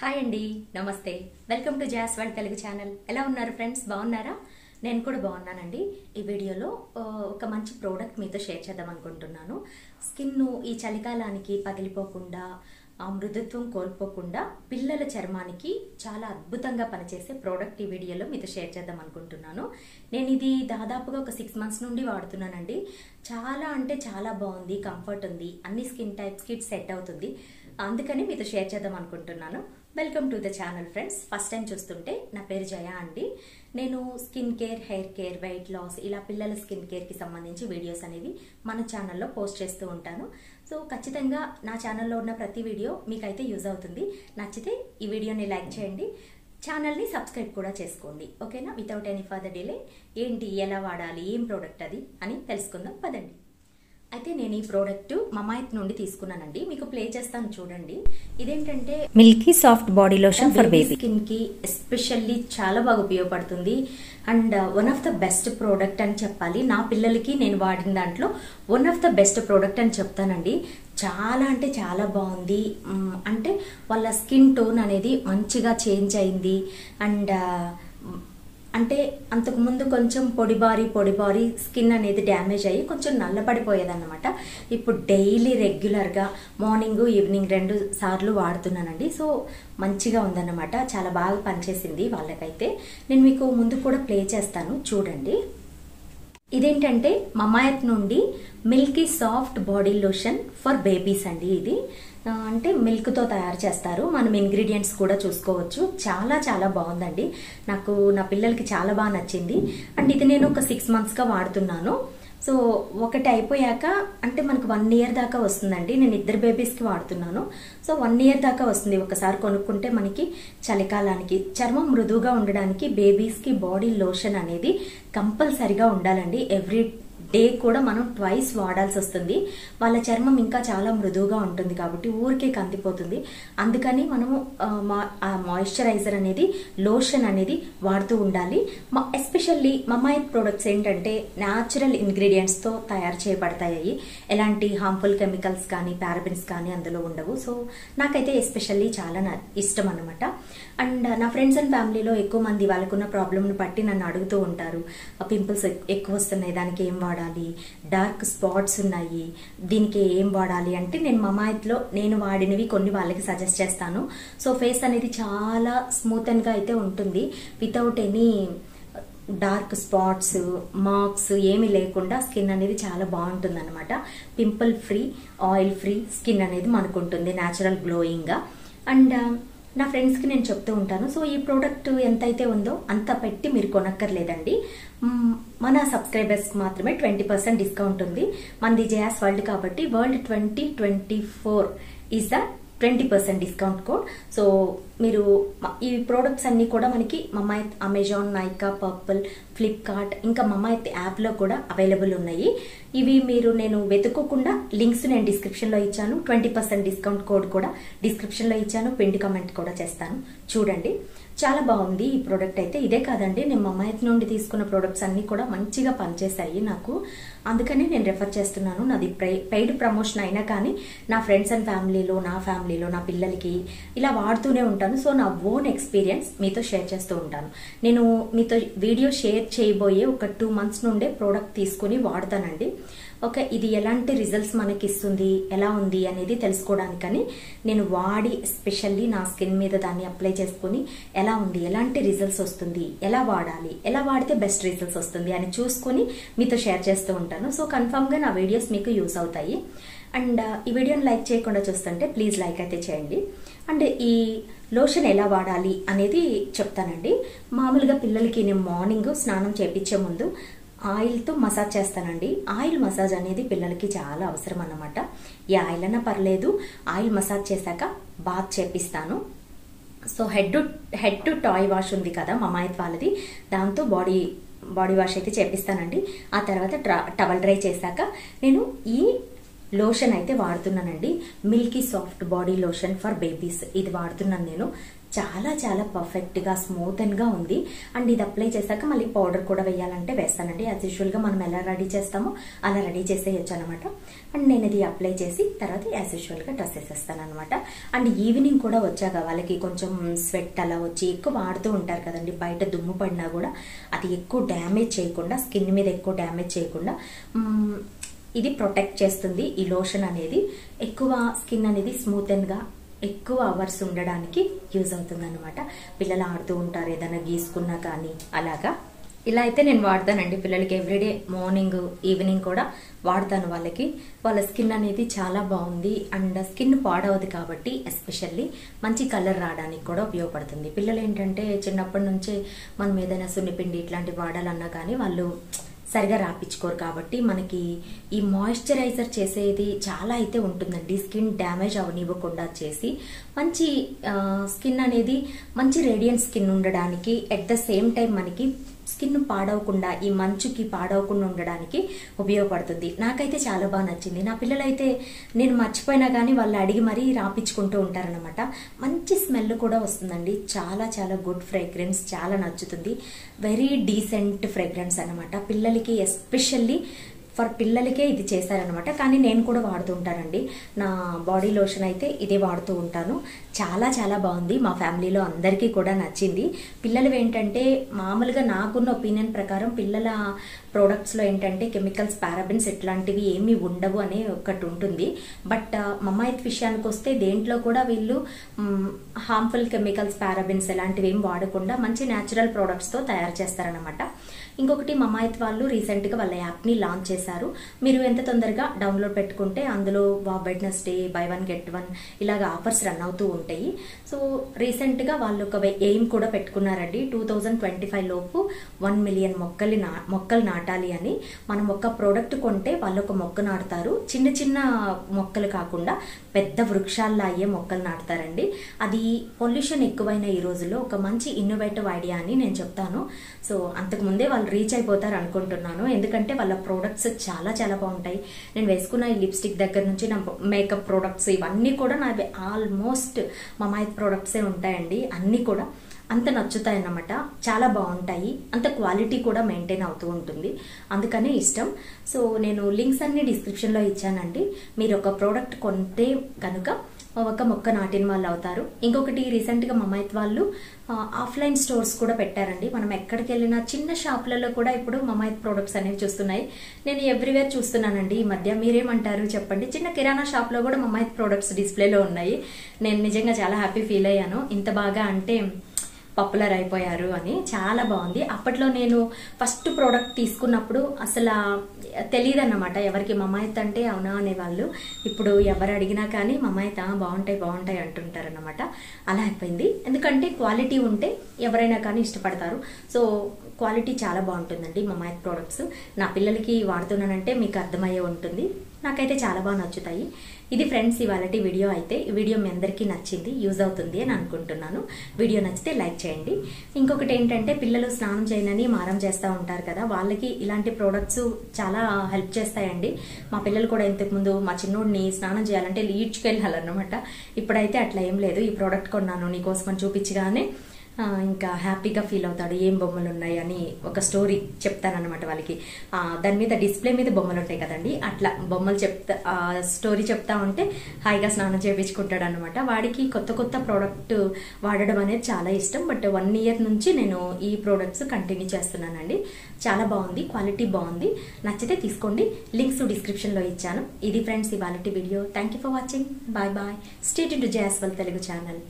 Hi అండి, నమస్తే. Welcome to Jas world Telugu channel. ఎలా ఉన్నారు ఫ్రెండ్స్? బాగున్నారా? నేను కూడా బాగున్నానండి. ఈ వీడియోలో ఒక మంచి ప్రోడక్ట్ మీతో షేర్ చేద్దాం అనుకుంటున్నాను. స్కిన్ ఈ చలికాలానికి పగిలిపోకుండా, మృదుత్వం కోల్పోకుండా పిల్లల చర్మానికి చాలా అద్భుతంగా పనిచేసే ప్రోడక్ట్ ఈ వీడియోలో మీతో షేర్ చేద్దాం అనుకుంటున్నాను. నేను ఇది దాదాపుగా ఒక 6 months నుండి వాడుతున్నానండి. చాలా అంటే చాలా బాగుంది, కంఫర్ట్ ఉంది, అన్ని స్కిన్ టైప్స్కి సెట్ అవుతుంది. అందుకని మీతో షేర్ చేద్దాం అనుకుంటున్నాను. Welcome to the channel friends. First time చూస్తుంటే నా పేరు జయ అండి. నేను skin care, hair care, weight loss, ఇలా పిల్లల స్కిన్ కేర్కి సంబంధించి వీడియోస్ అనేవి మన ఛానల్లో పోస్ట్ చేస్తూ ఉంటాను. సో ఖచ్చితంగా నా ఛానల్లో ఉన్న ప్రతి వీడియో మీకైతే యూజ్ అవుతుంది. నచ్చితే ఈ వీడియోని లైక్ చేయండి, ఛానల్ని సబ్స్క్రైబ్ కూడా చేసుకోండి. ఓకేనా? వితౌట్ ఎనీ ఫర్దర్ డిలే ఏంటి, ఎలా వాడాలి, ఏం ప్రోడక్ట్ అది అని తెలుసుకుందాం పదండి. అయితే నేను ఈ ప్రోడక్ట్ మమాయిత్ నుండి తీసుకున్నానండి. మీకు ప్లే చేస్తాను చూడండి. ఇదేంటంటే Milky soft body lotion for baby skin కి ఎస్పెషల్లీ చాలా బాగా ఉపయోగపడుతుంది. And one of the best product అని చెప్పాలి. నా పిల్లలకి నేను వాడిన దాంట్లో one of the best product అని చెప్తానండి. చాలా అంటే చాలా బాగుంది. అంటే వాళ్ళ స్కిన్ టోన్ అనేది మంచిగా చేంజ్ అయింది. అండ్ అంటే అంతకుముందు కొంచెం పొడిబారి స్కిన్ అనేది డ్యామేజ్ అయ్యి కొంచెం నల్లబడిపోయేదన్నమాట. ఇప్పుడు డైలీ రెగ్యులర్గా మార్నింగ్ ఈవినింగ్ 2 సార్లు వాడుతున్నానండి. సో మంచిగా ఉందన్నమాట, చాలా బాగా పనిచేసింది వాళ్ళకైతే. నేను మీకు ముందు కూడా ప్లే చేస్తాను చూడండి. ఇదేంటంటే మమాయత్ నుండి Milky soft body lotion for babies అండి. ఇది అంటే మిల్క్తో తయారు చేస్తారు. మనం ఇంగ్రీడియంట్స్ కూడా చూసుకోవచ్చు. చాలా చాలా బాగుందండి. నాకు నా పిల్లలకి చాలా బాగా నచ్చింది. అండ్ ఇది నేను ఒక 6 monthsగా వాడుతున్నాను. సో ఒకటి అయిపోయాక అంటే మనకు 1 year దాకా వస్తుందండి. నేను 2 బేబీస్కి వాడుతున్నాను. సో 1 year దాకా వస్తుంది. ఒకసారి కొనుక్కుంటే మనకి చలికాలానికి చర్మం మృదువుగా ఉండడానికి బేబీస్కి బాడీ లోషన్ అనేది కంపల్సరిగా ఉండాలండి. ఎవ్రీ డే కూడా మనం ట్వైస్ వాడాల్సి వస్తుంది. వాళ్ళ చర్మం ఇంకా చాలా మృదువుగా ఉంటుంది కాబట్టి ఊరికే కందిపోతుంది. అందుకని మనము మాయిశ్చరైజర్ అనేది, లోషన్ అనేది వాడుతూ ఉండాలి. ఎస్పెషల్లీ మమాయిత్ ప్రొడక్ట్స్ ఏంటంటే న్యాచురల్ ఇంగ్రీడియంట్స్తో తయారు చేయబడతాయి. ఎలాంటి హార్మ్ఫుల్ కెమికల్స్ కానీ పారాబెన్స్ కానీ అందులో ఉండవు. సో నాకైతే ఎస్పెషల్లీ చాలా ఇష్టం అన్నమాట. అండ్ నా ఫ్రెండ్స్ అండ్ ఫ్యామిలీలో ఎక్కువ మంది వాళ్ళకున్న ప్రాబ్లమ్ని బట్టి నన్ను అడుగుతూ ఉంటారు. పింపుల్స్ ఎక్కువ వస్తున్నాయి, దానికి ఏం వాడాలి, డార్క్ స్పాట్స్ ఉన్నాయి, దీనికి ఏం వాడాలి అంటే నేను మమాయిత్లో నేను వాడినవి కొన్ని వాళ్ళకి సజెస్ట్ చేస్తాను. సో ఫేస్ అనేది చాలా స్మూత్ గా అయితే ఉంటుంది. Without any dark spots, marks ఏమీ లేకుండా స్కిన్ అనేది చాలా బాగుంటుంది అనమాట. Pimple free, oil free skin అనేది మనకు ఉంటుంది, న్యాచురల్ గ్లోయింగ్గా. అండ్ నా ఫ్రెండ్స్కి నేను చెప్తూ ఉంటాను. సో ఈ ప్రోడక్ట్ ఎంత అయితే ఉందో అంత పెట్టి మీరు కొనక్కర్లేదండి. మన సబ్స్క్రైబర్స్కి మాత్రమే 20% డిస్కౌంట్ ఉంది. మనది జయాస్ వరల్డ్ కాబట్టి world 2024 is the 20% discount code. So మీరు ఈ ప్రోడక్ట్స్ అన్ని కూడా మనకి మమాయిత్, అమెజాన్, నైకా, పర్పుల్, ఫ్లిప్కార్ట్, ఇంకా మమాయిత్ యాప్లో కూడా అవైలబుల్ ఉన్నాయి. ఇవి నేను వెతుక్కోకుండా లింక్స్ నేను డిస్క్రిప్షన్లో ఇచ్చాను. 20% డిస్కౌంట్ కోడ్ కూడా డిస్క్రిప్షన్లో ఇచ్చాను. పిండి కమెంట్ కూడా చేస్తాను చూడండి. చాలా బాగుంది ఈ ప్రోడక్ట్ అయితే. ఇదే కాదండి, నేను మమాయిత్ నుండి తీసుకున్న ప్రోడక్ట్స్ అన్ని కూడా మంచిగా పనిచేశాయి నాకు. అందుకని నేను రెఫర్ చేస్తున్నాను. నాది పెయిడ్ ప్రమోషన్ అయినా కానీ నా ఫ్రెండ్స్ అండ్ ఫ్యామిలీలో, నా ఫ్యామిలీలో నా పిల్లలకి ఇలా వాడుతూనే ఉంటాను. సో నా ఓన్ ఎక్స్పీరియన్స్ మీతో షేర్ చేస్తూ ఉంటాను. నేను మీతో వీడియో షేర్ చేయబోయే ఒక 2 months నుండే ప్రోడక్ట్ తీసుకుని వాడతానండి. ఓకే, ఇది ఎలాంటి రిజల్ట్స్ మనకి ఇస్తుంది, ఎలా ఉంది అనేది తెలుసుకోవడానికని నేను వాడి ఎస్పెషల్లీ నా స్కిన్ మీద దాన్ని అప్లై చేసుకుని ఎలా ఉంది, ఎలాంటి రిజల్ట్స్ వస్తుంది, ఎలా వాడాలి, ఎలా వాడితే బెస్ట్ రిజల్ట్స్ వస్తుంది అని చూసుకొని మీతో షేర్ చేస్తూ ఉంటాను. సో కన్ఫర్మ్గా నా వీడియోస్ మీకు యూస్ అవుతాయి. అండ్ ఈ వీడియోని లైక్ చేయకుండా చూస్తుంటే ప్లీజ్ లైక్ అయితే చేయండి. అండ్ ఈ లోషన్ ఎలా వాడాలి అనేది చెప్తానండి. మామూలుగా పిల్లలకి నేను మార్నింగ్ స్నానం చేపించే ముందు ఆయిల్తో మసాజ్ చేస్తానండి. ఆయిల్ మసాజ్ అనేది పిల్లలకి చాలా అవసరం అన్నమాట. ఈ ఆయిల్ అన్నా పర్లేదు, ఆయిల్ మసాజ్ చేశాక బాత్ చేపిస్తాను. So head to toy wash ఉంది కదా మమాయిత్ వాళ్ళది, దాంతో బాడీ వాష్ అయితే చేపిస్తానండి. ఆ తర్వాత టవల్ డ్రై చేశాక నేను ఈ లోషన్ అయితే వాడుతున్నానండి. Milky soft body lotion for babies ఇది వాడుతున్నాను నేను. చాలా చాలా పర్ఫెక్ట్గా స్మూత్ గా ఉంది. అండ్ ఇది అప్లై చేశాక మళ్ళీ పౌడర్ కూడా వేయాలంటే వేస్తానండి. యాజ్ యూజువల్గా మనం ఎలా రెడీ చేస్తామో అలా రెడీ చేసేయచ్చు అనమాట. అండ్ నేను ఇది అప్లై చేసి తర్వాత యాజ్ యూజువల్గా డ్రెస్ వేసేస్తాను అనమాట. అండ్ ఈవినింగ్ కూడా వచ్చాక వాళ్ళకి కొంచెం స్వెట్ అలా వచ్చి ఎక్కువ వాడుతూ ఉంటారు కదండి, బయట దుమ్ము పడినా కూడా అది ఎక్కువ డ్యామేజ్ చేయకుండా, స్కిన్ మీద ఎక్కువ డ్యామేజ్ చేయకుండా ఇది ప్రొటెక్ట్ చేస్తుంది. ఈ లోషన్ అనేది ఎక్కువ స్కిన్ అనేది స్మూత్ గా ఎక్కువ అవర్స్ ఉండడానికి యూజ్ అవుతుంది అనమాట. పిల్లలు ఆడుతూ ఉంటారు, ఏదైనా గీసుకున్నా కానీ అలాగా. ఇలా అయితే నేను వాడతానండి పిల్లలకి. ఎవ్రీడే మార్నింగ్ ఈవినింగ్ కూడా వాడతాను వాళ్ళకి. వాళ్ళ స్కిన్ అనేది చాలా బాగుంది. అండ్ స్కిన్ పాడవదు కాబట్టి ఎస్పెషల్లీ మంచి కలర్ రావడానికి కూడా ఉపయోగపడుతుంది. పిల్లలు ఏంటంటే చిన్నప్పటి నుంచే మనం ఏదైనా సున్నిపిండి ఇట్లాంటివి వాడాలన్నా కానీ వాళ్ళు సరిగా రాపించుకోరు కాబట్టి మనకి ఈ మాయిశ్చరైజర్ చేసేది చాలా అయితే ఉంటుందండి. స్కిన్ డ్యామేజ్ అవనివ్వకుండా చేసి మంచి స్కిన్ అనేది మంచి రేడియంట్ స్కిన్ ఉండడానికి, అట్ ద సేమ్ టైం మనకి స్కిన్ పాడవకుండా, ఈ మంచుకి పాడవకుండా ఉండడానికి ఉపయోగపడుతుంది. నాకైతే చాలా బాగా నచ్చింది. నా పిల్లలైతే నేను మర్చిపోయినా కానీ వాళ్ళు అడిగి మరీ రాపించుకుంటూ ఉంటారనమాట. మంచి స్మెల్ కూడా వస్తుందండి. చాలా చాలా గుడ్ ఫ్రేగ్రెన్స్, చాలా నచ్చుతుంది. వెరీ డీసెంట్ ఫ్రేగ్రెన్స్ అనమాట. పిల్లలకి ఎస్పెషల్లీ ఫర్ పిల్లలకే ఇది చేశారనమాట. కానీ నేను కూడా వాడుతూ ఉంటానండి. నా బాడీ లోషన్ అయితే ఇదే వాడుతూ ఉంటాను. చాలా చాలా బాగుంది. మా ఫ్యామిలీలో అందరికీ కూడా నచ్చింది. పిల్లలు ఏంటంటే మామూలుగా నాకున్న ఒపీనియన్ ప్రకారం పిల్లల ప్రోడక్ట్స్లో ఏంటంటే కెమికల్స్, పారాబెన్స్ ఇట్లాంటివి ఏమీ ఉండవు అనే ఒకటి ఉంటుంది. బట్ మమ్మాయిత్ విషయానికి వస్తే దేంట్లో కూడా వీళ్ళు హార్మ్ఫుల్ కెమికల్స్, పారాబెన్స్ ఇలాంటివి ఏం వాడకుండా మంచి న్యాచురల్ ప్రోడక్ట్స్తో తయారు చేస్తారనమాట. ఇంకొకటి మమ్మాయిత్ వాళ్ళు రీసెంట్గా వాళ్ళ యాప్ని లాంచ్ చేశారు. మీరు ఎంత తొందరగా డౌన్లోడ్ పెట్టుకుంటే అందులో వెడ్నెస్డే బై 1 get 1 ఇలాగ ఆఫర్స్ రన్ అవుతూ ఉంటాయి. సో రీసెంట్గా వాళ్ళు ఒక ఎయిమ్ కూడా పెట్టుకున్నారండి. 2025 లోపు 1 million మొక్కలు నాటాలి అని. మనం ఒక ప్రోడక్ట్ కొంటే వాళ్ళు ఒక మొక్క నాటుతారు. చిన్న చిన్న మొక్కలు కాకుండా పెద్ద వృక్షాల్లో అయ్యే మొక్కలు నాటుతారండి. అది పొల్యూషన్ ఎక్కువైన ఈ రోజుల్లో ఒక మంచి ఇన్నోవేటివ్ ఐడియా అని నేను చెప్తాను. సో అంతకుముందే వాళ్ళు రీచ్ అయిపోతారు అనుకుంటున్నాను. ఎందుకంటే వాళ్ళ ప్రోడక్ట్స్ చాలా చాలా బాగుంటాయి. నేను వేసుకున్న ఈ లిప్స్టిక్ దగ్గర నుంచి నా మేకప్ ప్రోడక్ట్స్ ఇవన్నీ కూడా నావి ఆల్మోస్ట్ మమాయిత్ ప్రోడక్ట్సే ఉంటాయండి. అన్నీ కూడా అంత నచ్చుతాయి అన్నమాట. చాలా బాగుంటాయి. అంత క్వాలిటీ కూడా మెయింటైన్ అవుతూ ఉంటుంది. అందుకనే ఇష్టం. సో నేను లింక్స్ అన్ని డిస్క్రిప్షన్లో ఇచ్చానండి. మీరు ఒక ప్రోడక్ట్ కొంటే కనుక ఒక మొక్క నాటిన వాళ్ళు అవుతారు. ఇంకొకటి రీసెంట్గా మమాయిత్ వాళ్ళు ఆఫ్లైన్ స్టోర్స్ కూడా పెట్టారండి. మనం ఎక్కడికి వెళ్ళినా చిన్న షాపులలో కూడా ఇప్పుడు మమాయిత్ ప్రోడక్ట్స్ అనేవి చూస్తున్నాయి. నేను ఎవ్రీవేర్ చూస్తున్నానండి ఈ మధ్య. మీరేమంటారు చెప్పండి. చిన్న కిరాణా షాప్లో కూడా మమాయిత్ ప్రోడక్ట్స్ డిస్ప్లేలో ఉన్నాయి. నేను నిజంగా చాలా హ్యాపీ ఫీల్ అయ్యాను. ఇంత బాగా అంటే పాపులర్ అయిపోయారు అని. చాలా బాగుంది. అప్పట్లో నేను ఫస్ట్ ప్రోడక్ట్ తీసుకున్నప్పుడు అసలు తెలియదు అన్నమాట ఎవరికి మమాయిత్ అంటే అవునా అనేవాళ్ళు. ఇప్పుడు ఎవరు అడిగినా కానీ మమాయిత్ బాగుంటాయి అంటుంటారు అన్నమాట. అలా అయిపోయింది. ఎందుకంటే క్వాలిటీ ఉంటే ఎవరైనా కానీ ఇష్టపడతారు. సో క్వాలిటీ చాలా బాగుంటుందండి మమాయిత్ ప్రోడక్ట్స్. నా పిల్లలకి వాడుతున్నానంటే మీకు అర్థమయ్యే ఉంటుంది. నాకైతే చాలా బాగా నచ్చుతాయి. ఇది ఫ్రెండ్స్ ఇవాళటి వీడియో అయితే. ఈ వీడియో మీ అందరికీ నచ్చింది, యూజ్ అవుతుంది అని అనుకుంటున్నాను. వీడియో నచ్చితే లైక్ చేయండి. ఇంకొకటి ఏంటంటే పిల్లలు స్నానం చేయనని మారం చేస్తూ ఉంటారు కదా, వాళ్ళకి ఇలాంటి ప్రోడక్ట్స్ చాలా హెల్ప్ చేస్తాయండి. మా పిల్లలు కూడా ఇంతకుముందు మా చిన్నోడిని స్నానం చేయాలంటే ఈడ్చుకెళ్ళాలన్నమాట. ఇప్పుడైతే అట్లా ఏం లేదు. ఈ ప్రోడక్ట్ కొన్నాను నీకోసం అని చూపించగానే ఇంకా హ్యాపీగా ఫీల్ అవుతాడు. ఏం బొమ్మలు ఉన్నాయి అని ఒక స్టోరీ చెప్తానన్నమాట వాళ్ళకి. దాని మీద డిస్ప్లే మీద బొమ్మలు ఉంటాయి కదండి, అట్లా బొమ్మలు స్టోరీ చెప్తా ఉంటే హాయిగా స్నానం చేయించుకుంటాడు అనమాట. వాడికి కొత్త కొత్త ప్రోడక్ట్ వాడడం అనేది చాలా ఇష్టం. బట్ 1 year నుంచి నేను ఈ ప్రోడక్ట్స్ కంటిన్యూ చేస్తున్నానండి. చాలా బాగుంది, క్వాలిటీ బాగుంది. నచ్చితే తీసుకోండి. లింక్స్ డిస్క్రిప్షన్లో ఇచ్చాను. ఇది ఫ్రెండ్స్ ఇవాళటి వీడియో. Thank you for watching. Bye bye. Stay tuned to Jaswal Telugu channel.